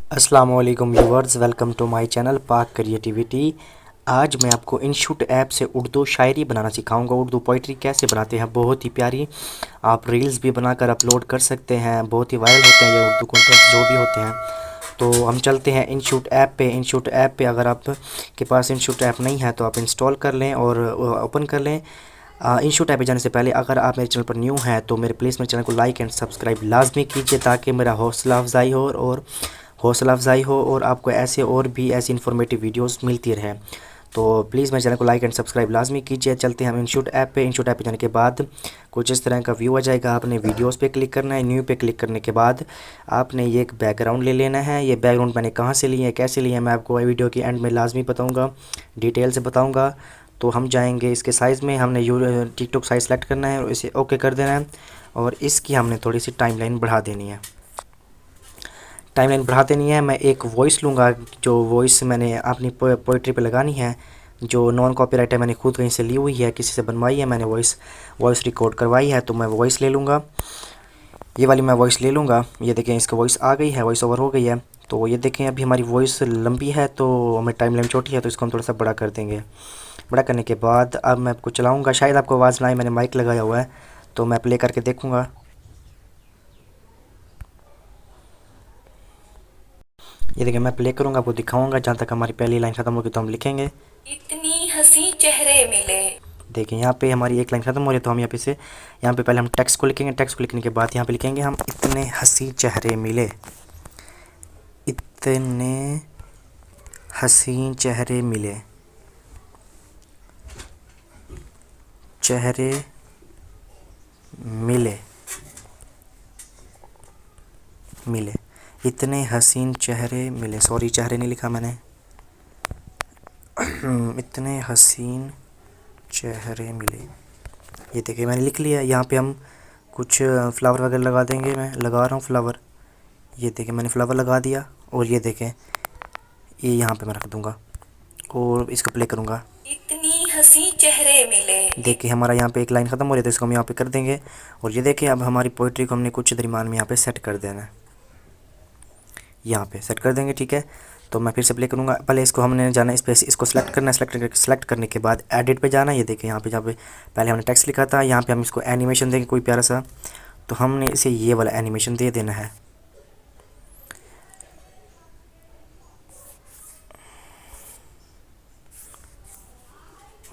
अस्सलाम वालेकुम viewers, welcome to my channel Pak creativity. आज मैं आपको इनशूट ऐप से उर्दू शायरी बनाना सिखाऊंगा। उर्दू पोइट्री कैसे बनाते हैं, बहुत ही प्यारी। आप रील्स भी बनाकर अपलोड कर सकते हैं, बहुत ही वायरल होते हैं ये उर्दू कंटेंट्स जो भी होते हैं। तो हम चलते हैं इनशूट ऐप पे। इनशूट ऐप पे अगर आप के पास इनशूट ऐप नहीं है तो आप इंस्टॉल कर लें और ओपन कर लें। इनशूट ऐप पे जाने से पहले अगर आप मेरे चैनल पर न्यू हैं तो मेरे प्लीज़ मेरे चैनल को लाइक एंड सब्सक्राइब लाजमी कीजिए, ताकि मेरा हौसला अफजाई हो और आपको ऐसे और भी ऐसी इन्फॉर्मेटिव वीडियोस मिलती रहे। तो प्लीज़ मेरे चैनल को लाइक एंड सब्सक्राइब लाजमी कीजिए। चलते हैं हम इनशूट ऐप पे। इनशूट ऐप पे जाने के बाद कुछ इस तरह का व्यू आ जाएगा। आपने वीडियोस पे क्लिक करना है। न्यू पे क्लिक करने के बाद आपने ये एक बैकग्राउंड ले लेना है। ये बैकग्राउंड मैंने कहाँ से लिया है, कैसे लिया है, मैं आपको वीडियो के एंड में लाजमी बताऊँगा, डिटेल से बताऊँगा। तो हम जाएंगे इसके साइज़ में। हमने टिकटॉक साइज़ सेलेक्ट करना है और इसे ओके कर देना है। और इसकी हमने थोड़ी सी टाइमलाइन बढ़ा देनी है। टाइमलाइन बढ़ाते नहीं है। मैं एक वॉइस लूँगा, जो वॉइस मैंने अपनी पोइट्री पे लगानी है, जो नॉन कॉपीराइट है, मैंने खुद कहीं से ली हुई है, किसी से बनवाई है, मैंने वॉइस रिकॉर्ड करवाई है। तो मैं वॉइस ले लूँगा, ये वाली मैं वॉइस ले लूँगा। ये देखें, इसका वॉइस आ गई है, वॉइस ओवर हो गई है। तो ये देखें, अभी हमारी वॉइस लंबी है तो हमें टाइमलाइन छोटी है, तो इसको हम थोड़ा सा बड़ा कर देंगे। बड़ा करने के बाद अब मैं आपको चलाऊँगा। शायद आपको आवाज़ ना आए, मैंने माइक लगाया हुआ है, तो मैं प्ले करके देखूँगा। ये देखिए, मैं प्ले करूँगा, आपको दिखाऊंगा। जहाँ तक हमारी पहली लाइन ख़त्म होगी तो हम लिखेंगे इतनी हंसी चेहरे मिले। देखिए, यहाँ पे हमारी एक लाइन ख़त्म हो रही है, तो हम यहाँ पे से यहाँ पे पहले हम टेक्स्ट को लिखेंगे। टेक्स्ट को लिखने के बाद यहाँ पे लिखेंगे हम इतने हंसी चेहरे मिले। इतने हसीन चेहरे मिले, चेहरे मिले, मिले, इतने हसीन चेहरे मिले। सॉरी, चेहरे नहीं लिखा मैंने। इतने हसीन चेहरे मिले। ये देखिए, मैंने लिख लिया। यहाँ पे हम कुछ फ्लावर वगैरह लगा देंगे। मैं लगा रहा हूँ फ्लावर। ये देखें, मैंने फ्लावर लगा दिया। और ये देखें, ये यहाँ पे मैं रख दूँगा और इसको प्ले करूँगा। इतनी हंसी चेहरे मिले। देखिए, हमारा यहाँ पे एक लाइन ख़त्म हो रही है, तो इसको हम यहाँ पे कर देंगे। और ये देखिए, अब हमारी पोइट्री को हमने कुछ दरमियान में यहाँ पे सेट कर देना है। यहाँ पे सेट कर देंगे, ठीक है। तो मैं फिर से प्ले करूँगा। पहले इसको हमने जाना है, इस पे इसको सेलेक्ट करना है। सेलेक्ट करने के बाद एडिट पे जाना है। ये देखिए, यहाँ पे जहाँ पे पहले हमने टेक्स्ट लिखा था, यहाँ पे हम इसको एनिमेशन देंगे कोई प्यारा सा। तो हमने इसे ये वाला एनिमेशन दे देना है।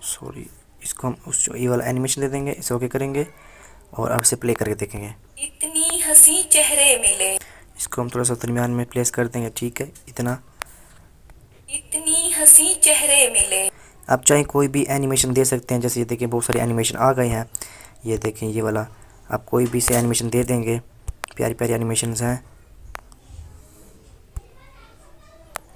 सॉरी, इसको हम उस ये वाला एनिमेशन दे देंगे, इसे ओके करेंगे और अब इसे प्ले करके देखेंगे। इतनी हंसी चेहरे मिले। इसको हम थोड़ा सा दरमियान में प्लेस कर देंगे, ठीक है, इतना। इतनी हंसी चेहरे मिले। आप चाहे कोई भी एनिमेशन दे सकते हैं। जैसे ये देखिए, बहुत सारे एनिमेशन आ गए हैं। ये देखें, ये वाला आप कोई भी से एनिमेशन दे देंगे। प्यारी प्यारी एनिमेशंस हैं।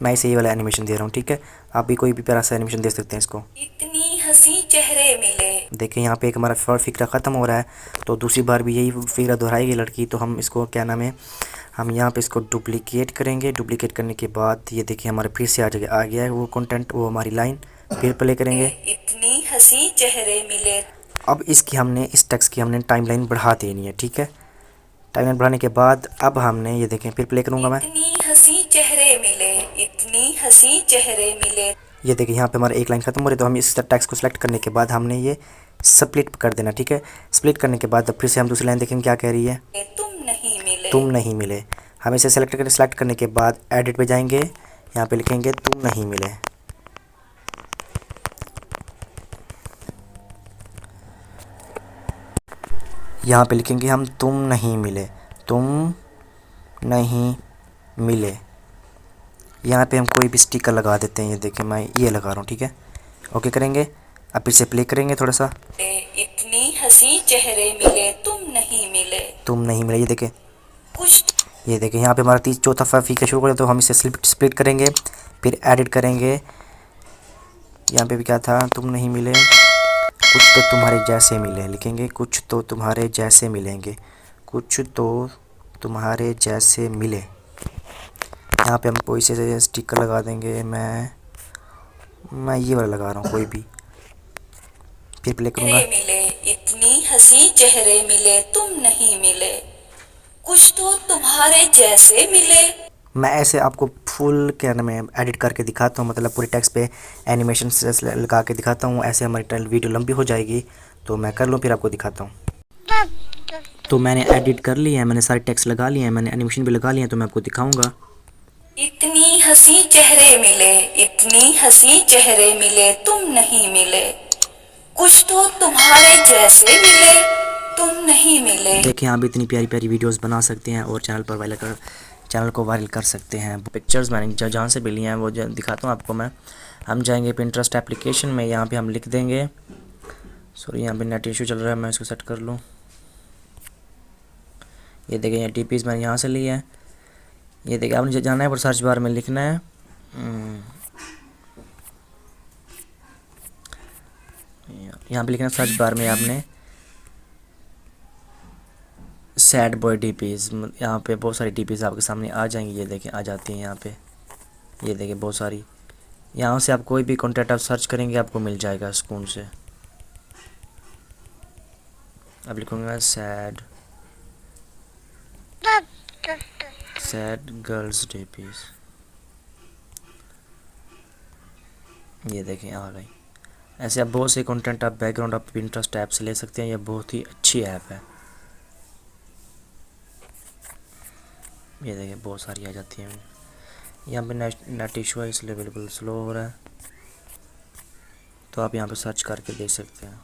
मैं इसे ये वाला एनिमेशन दे रहा हूँ, ठीक है। आप भी कोई भी प्यारा सा एनिमेशन दे सकते हैं इसको। इतनी हंसी चेहरे मिले। देखिए, यहाँ पे एक हमारा फ़िक्रा ख़त्म हो रहा है, तो दूसरी बार भी यही फ़िक्रा दोहराएगी लड़की। तो हम इसको क्या नाम है, हम यहाँ पे इसको डुप्लिकेट करेंगे। डुप्लिकेट करने के बाद ये देखिए, हमारे फिर से आ गया है वो कंटेंट, वो हमारी लाइन। फिर प्ले करेंगे। इतनी हंसी चेहरे मिले। अब इसकी हमने इस टेक्स्ट की हमने टाइमलाइन बढ़ा देनी है, ठीक है। टाइमलाइन बढ़ाने के बाद अब हमने ये देखें, फिर प्ले करूँगा मैं। इतनी हंसी चेहरे मिले। इतनी हंसी चेहरे मिले। ये देखिए, यहाँ पे हमारा एक लाइन ख़त्म हो रही है, तो हम इस टेक्स्ट को सेलेक्ट करने के बाद हमने ये स्प्लिट कर देना, ठीक है। स्प्लिट करने के बाद फिर से हम दूसरी लाइन देखेंगे क्या कह रही है। तुम नहीं मिले। तुम नहीं मिले। हम इसे सेलेक्ट करने के बाद एडिट पे जाएंगे। यहाँ पे लिखेंगे तुम नहीं मिले। यहाँ पे लिखेंगे हम तुम नहीं मिले। तुम नहीं मिले। यहाँ पे हम कोई भी स्टिकर लगा देते हैं। ये देखिए, मैं ये लगा रहा हूँ, ठीक है। ओके करेंगे। अब फिर से प्ले करेंगे थोड़ा सा। इतनी हंसी चेहरे मिले। तुम नहीं मिले। तुम नहीं मिले। ये देखें, कुछ ये देखें, यहाँ पे हमारा चौथा फीका शुरू करें, तो हम इसे स्प्लिट करेंगे, फिर एडिट करेंगे। यहाँ पे भी क्या था, तुम नहीं मिले, कुछ तो तुम्हारे जैसे मिले। लिखेंगे कुछ तो तुम्हारे जैसे मिलेंगे, कुछ तो तुम्हारे जैसे मिले। यहाँ पे हम कोई से स्टिकर लगा देंगे। मैं ये वाला लगा रहा हूँ कोई भी। फिर प्ले करूँगा। मिले। इतनी हंसी चेहरे मिले। तुम नहीं मिले। कुछ तो तुम्हारे जैसे मिले। मैं ऐसे आपको फुल क्या नाम है एडिट करके दिखाता हूँ, मतलब पूरे टेक्स्ट पे एनिमेशन से लगा के दिखाता हूँ। ऐसे हमारी वीडियो लंबी हो जाएगी, तो मैं कर लूँ फिर आपको दिखाता हूँ। तो मैंने एडिट कर लिया है, मैंने सारे टेक्स्ट लगा लिए हैं, मैंने एनिमेशन भी लगा लिए हैं, तो मैं आपको दिखाऊंगा। इतनी हंसी चेहरे मिले, इतनी हंसी चेहरे मिले, तुम नहीं मिले। कुछ तो तुम्हारे जैसे मिले, तुम नहीं मिले। देखिए आप इतनी प्यारी प्यारी वीडियोस बना सकते हैं और चैनल को वायरल कर सकते हैं। पिक्चर्स मैंने जहाँ से भी लिए हैं वो दिखाता हूँ आपको मैं। हम जाएंगे पिंटरेस्ट एप्लीकेशन में, यहाँ पे हम लिख देंगे, सॉरी यहाँ पे नेट इशू चल रहा है, मैं इसको सेट कर लूँ। ये देखिए ये टीपीज मैंने यहाँ से लिया है। ये देखिए आपने जाना है और सर्च बार में लिखना है यहाँ पे लिखना है सर्च बार में आपने सैड बॉय डीपीज। यहाँ पे बहुत सारी डीपीज आपके सामने आ जाएंगी, ये देखें आ जाती हैं यहाँ पे, ये देखें बहुत सारी। यहाँ से आप कोई भी कॉन्टेंट आप सर्च करेंगे आपको मिल जाएगा सुकून से। अब लिखूँगा सैड गर्ल्स डीपीज, ये देखें आ गई। ऐसे आप बहुत से कंटेंट आप बैकग्राउंड आप पिंटरेस्ट ऐप से ले सकते हैं, ये बहुत ही अच्छी ऐप है। ये देखिए बहुत सारी आ जाती हैं। यहाँ पे नेट इशू है इसलिए अवेलेबल स्लो हो रहा है, तो आप यहाँ पे सर्च करके देख सकते हैं।